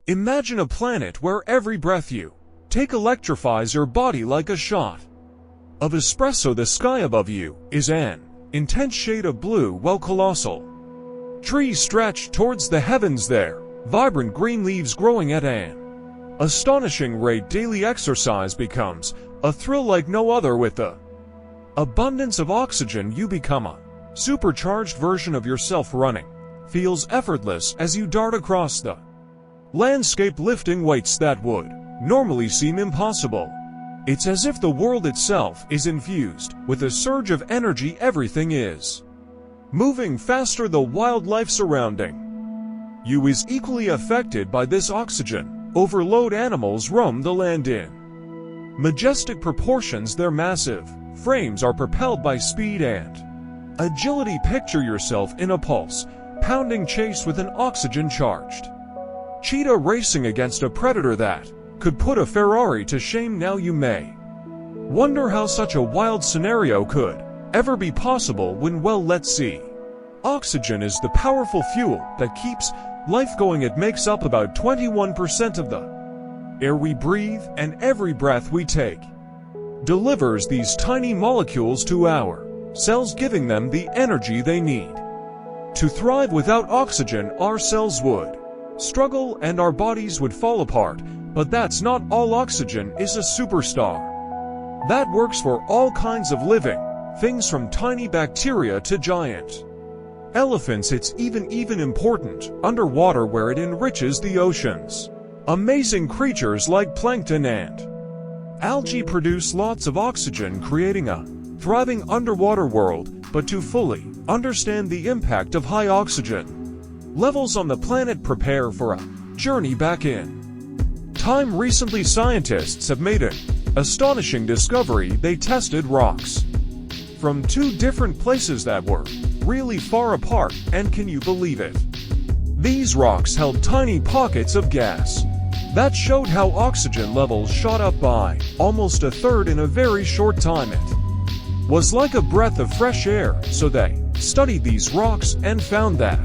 Imagine a planet where every breath you take electrifies your body like a shot of espresso. The sky above you is an intense shade of blue, while colossal trees stretch towards the heavens there, vibrant green leaves growing at an astonishing rate. Daily exercise becomes a thrill like no other. With the abundance of oxygen, you become a supercharged version of yourself. Running feels effortless as you dart across the landscape, lifting weights that would normally seem impossible. It's as if the world itself is infused with a surge of energy. Everything is moving faster. The wildlife surrounding you is equally affected by this oxygen overload. Animals roam the land in majestic proportions. Their massive frames are propelled by speed and agility. Picture yourself in a pulse-pounding chase with an oxygen-charged cheetah racing against a predator that could put a Ferrari to shame. Now you may wonder how such a wild scenario could ever be possible when, well, let's see. Oxygen is the powerful fuel that keeps life going. It makes up about 21% of the air we breathe, and every breath we take delivers these tiny molecules to our cells, giving them the energy they need to thrive. Without oxygen, our cells would struggle and our bodies would fall apart. But that's not all. Oxygen is a superstar that works for all kinds of living things, from tiny bacteria to giant elephants. It's even important underwater, where it enriches the oceans. Amazing creatures like plankton and algae produce lots of oxygen, creating a thriving underwater world. But to fully understand the impact of high oxygen levels on the planet, prepare for a journey back in time. Recently, scientists have made an astonishing discovery. They tested rocks from two different places that were really far apart, and can you believe it? These rocks held tiny pockets of gas that showed how oxygen levels shot up by almost a third in a very short time. It was like a breath of fresh air. So they studied these rocks and found that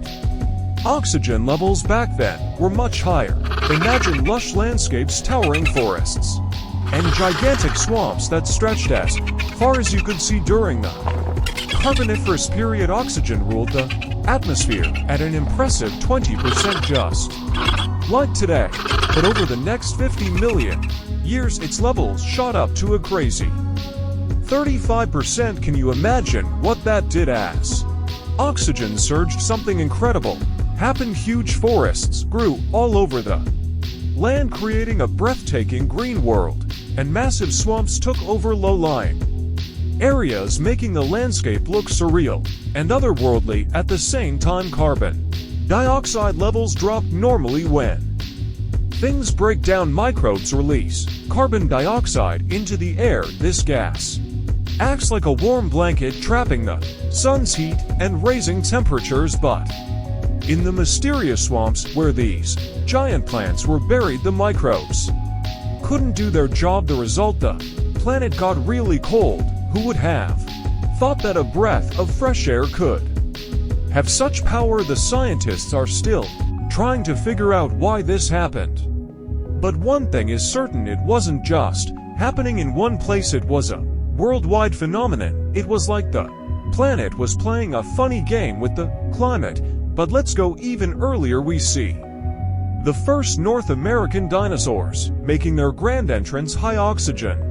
oxygen levels back then were much higher. Imagine lush landscapes, towering forests, and gigantic swamps that stretched as far as you could see. During the Carboniferous period, oxygen ruled the atmosphere at an impressive 20%, just like today. But over the next 50 million years, its levels shot up to a crazy 35%. Can you imagine what that did as oxygen surged? Something incredible happened. Huge forests grew all over the land, creating a breathtaking green world, and massive swamps took over low-lying areas, making the landscape look surreal and otherworldly at the same time. Carbon dioxide levels dropped. Normally, when things break down, microbes release carbon dioxide into the air. This gas acts like a warm blanket, trapping the sun's heat and raising temperatures. But in the mysterious swamps where these giant plants were buried, the microbes couldn't do their job. The result, the planet got really cold. Who would have thought that a breath of fresh air could have such power? The scientists are still trying to figure out why this happened. But one thing is certain, it wasn't just happening in one place. It was a worldwide phenomenon. It was like the planet was playing a funny game with the climate. But let's go even earlier. We see the first North American dinosaurs making their grand entrance. High oxygen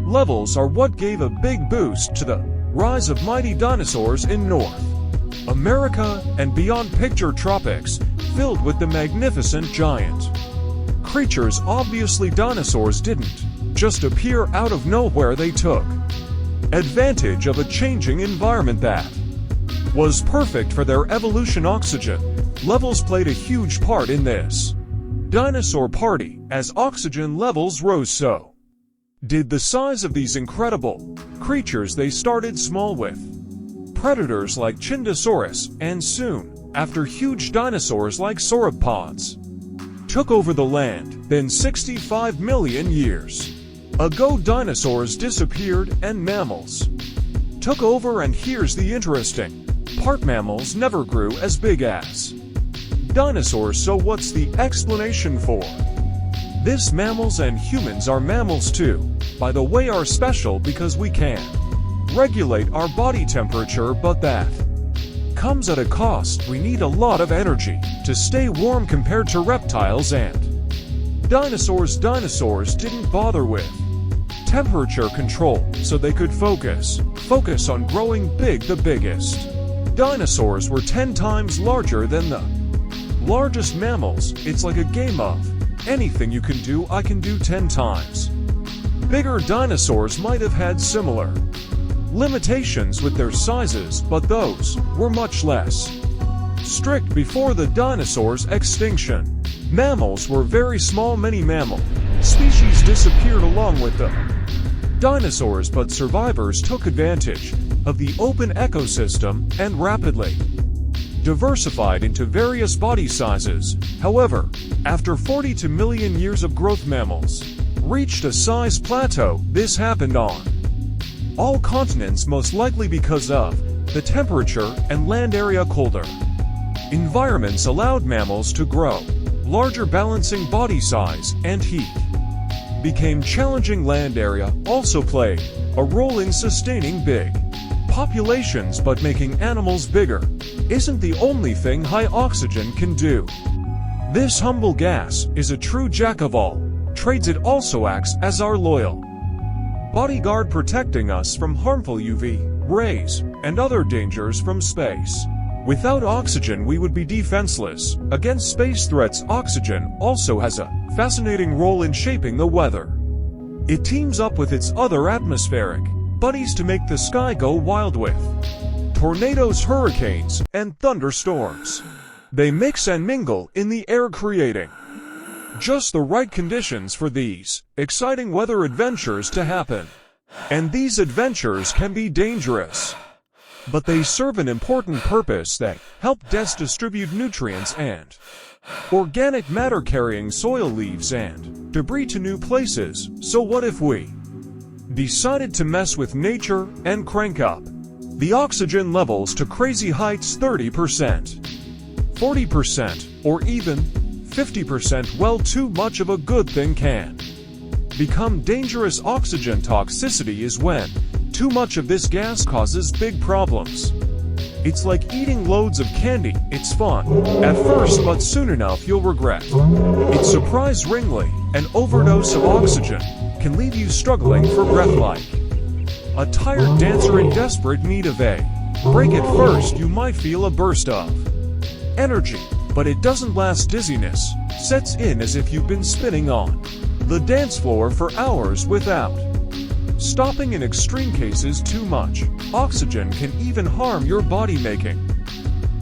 levels are what gave a big boost to the rise of mighty dinosaurs in North America and beyond. Picture tropics filled with the magnificent giant creatures. Obviously, dinosaurs didn't just appear out of nowhere. They took advantage of a changing environment that was perfect for their evolution. Oxygen levels played a huge part in this dinosaur party. As oxygen levels rose, so did the size of these incredible creatures. They started small with predators like Chindosaurus, and soon after, huge dinosaurs like sauropods took over the land. Then 65 million years ago, dinosaurs disappeared and mammals took over. And here's the interesting part: mammals never grew as big as Dinosaurs, so what's the explanation for this? Mammals and humans are mammals too, by the way, are special because we can regulate our body temperature, but that comes at a cost. We need a lot of energy to stay warm compared to reptiles and dinosaurs. Dinosaurs didn't bother with temperature control, so they could focus on growing big. The biggest dinosaurs were 10 times larger than the largest mammals. It's like a game of anything you can do, I can do 10 times bigger. Dinosaurs might have had similar limitations with their sizes, but those were much less strict before the dinosaurs' extinction. Mammals were very small. Many mammal species disappeared along with the dinosaurs, but survivors took advantage of the open ecosystem and rapidly diversified into various body sizes. However, after 42 million years of growth, mammals reached a size plateau. This happened on all continents, most likely because of the temperature and land area. Colder environments allowed mammals to grow larger. Balancing body size and heat became challenging. Land area also played a role in sustaining big populations, but making animals bigger isn't the only thing high oxygen can do. This humble gas is a true jack of all trades. It also acts as our loyal bodyguard, protecting us from harmful UV rays and other dangers from space. Without oxygen, we would be defenseless against space threats. Oxygen also has a fascinating role in shaping the weather. It teams up with its other atmospheric buddies to make the sky go wild with tornadoes, hurricanes, and thunderstorms. They mix and mingle in the air, creating just the right conditions for these exciting weather adventures to happen. And these adventures can be dangerous, but they serve an important purpose. They help distribute nutrients and organic matter, carrying soil, leaves, and debris to new places. So what if we decided to mess with nature and crank up the oxygen levels to crazy heights? 30%, 40%, or even 50%. Well, too much of a good thing can become dangerous. Oxygen toxicity is when too much of this gas causes big problems. It's like eating loads of candy. It's fun at first, but soon enough you'll regret it. Surprisingly, an overdose of oxygen can leave you struggling for breath like a tired dancer in desperate need of a break. At first you might feel a burst of energy, but it doesn't last. Dizziness sets in as if you've been spinning on the dance floor for hours without stopping. In extreme cases, too much oxygen can even harm your body, making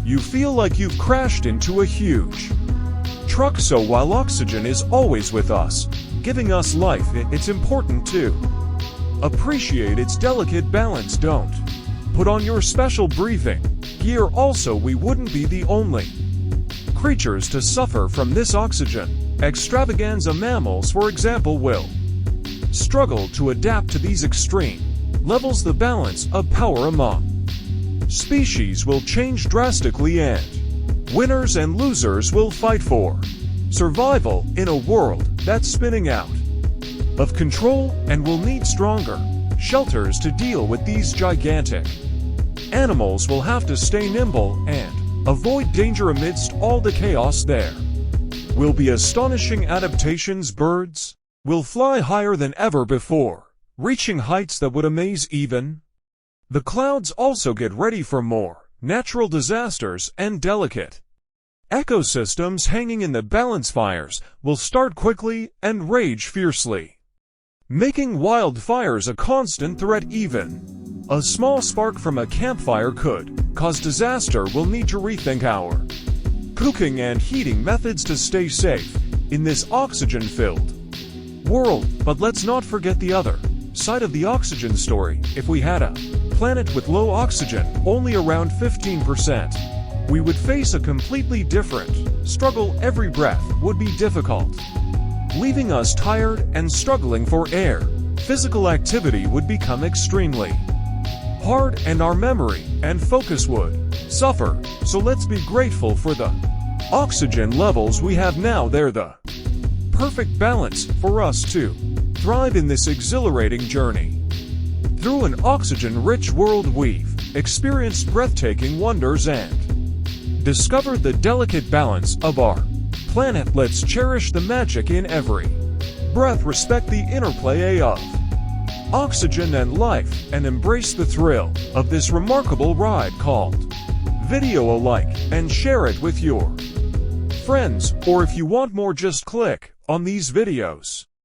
you feel like you've crashed into a huge truck. So while oxygen is always with us, giving us life, it's important to appreciate its delicate balance. Don't put on your special breathing gear. Also, we wouldn't be the only creatures to suffer from this oxygen extravaganza. Mammals, for example, will struggle to adapt to these extreme levels. The balance of power among species will change drastically, and winners and losers will fight for survival in a world that's spinning out of control and will need stronger shelters to deal with these gigantic animals. Will have to stay nimble and avoid danger amidst all the chaos. There will be astonishing adaptations. Birds will fly higher than ever before, reaching heights that would amaze even the clouds. Also, get ready for more natural disasters, and delicate ecosystems hanging in the balance. Fires will start quickly and rage fiercely, making wildfires a constant threat. Even a small spark from a campfire could cause disaster. We'll need to rethink our cooking and heating methods to stay safe in this oxygen-filled world. But let's not forget the other side of the oxygen story. If we had a planet with low oxygen, only around 15%, we would face a completely different struggle. Every breath would be difficult, leaving us tired and struggling for air. Physical activity would become extremely hard, and our memory and focus would suffer. So let's be grateful for the Oxygen levels we have now, they're the perfect balance for us to thrive in this exhilarating journey. Through an oxygen-rich world we've experienced breathtaking wonders and discovered the delicate balance of our planet. Let's cherish the magic in every breath, respect the interplay of oxygen and life, and embrace the thrill of this remarkable ride called video. A like and share it with your friends, or if you want more, just click on these videos.